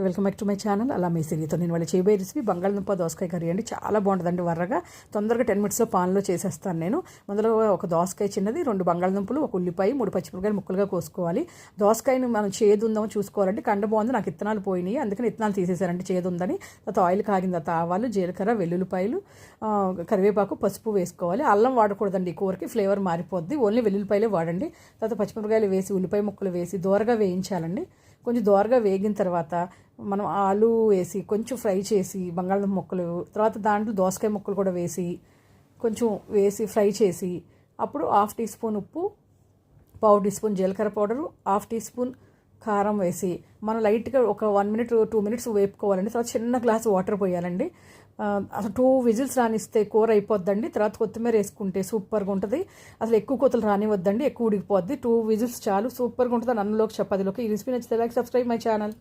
Welcome back to my channel అలా మీ సిరితో నేను వాళ్ళు చేయబోయే రెసిపీ బంగాళదుంప దోసకాయ కర్రీ అండి. చాలా బాగుంటుందండి. వర్రగా తొందరగా 10 minutesలో పాన్లో చేసేస్తాను నేను. మొదలు ఒక దోసకాయ చిన్నది, 2 బంగాళదుంపలు, ఒక ఉల్లిపాయ, 3 పచ్చిమిరపకాయలు ముక్కలుగా కోసుకోవాలి. దోసకాయను మనం చేదు ఉందామో చూసుకోవాలంటే కండ బాగుంది, నాకు ఇత్తనాలు పోయినాయి, అందుకని ఇత్తనాలు తీసేసారంటే చేదు ఉందని. తర్వాత ఆయిల్ కాగిన తర్వాత ఆవాలు, జీలకర్ర, వెల్లుల్లిపాయలు, కరివేపాకు, పసుపు వేసుకోవాలి. అల్లం వాడకూడదండి, కూరకి ఫ్లేవర్ మారిపోద్ది. ఓన్లీ వెల్లుల్లిపాయలే వాడండి. తర్వాత పచ్చిమిరపకాయలు వేసి ఉల్లిపాయ ముక్కలు వేసి దోరగా వేయించాలండి. కొంచెం దోరగా వేగిన తర్వాత మనం ఆలు వేసి కొంచెం ఫ్రై చేసి బంగాళదుంప ముక్కలు, తర్వాత దాంట్లో దోసకాయ ముక్కలు కూడా వేసి కొంచెం ఫ్రై చేసి అప్పుడు 1/2 teaspoon ఉప్పు, 1/4 teaspoon జీలకర్ర పౌడరు, 1/2 teaspoon కారం వేసి మనం లైట్గా ఒక 1 minute 2 minutes వేపుకోవాలండి. తర్వాత చిన్న గ్లాస్ వాటర్ పోయాలండి. అసలు 2 whistles రానిస్తే కూర అయిపోద్దండి. తర్వాత కొత్తిమీర వేసుకుంటే సూపర్గా ఉంటుంది. అసలు ఎక్కువ కోతలు రానివద్దండి, ఎక్కువ ఉడికిపోద్ది. 2 whistles చాలు, సూపర్గా ఉంటుంది. అన్నంలోకి చపాతీలోకి. ఈ రెసిపీ నచ్చితే లైక్, సబ్స్క్రైబ్ మై ఛానల్.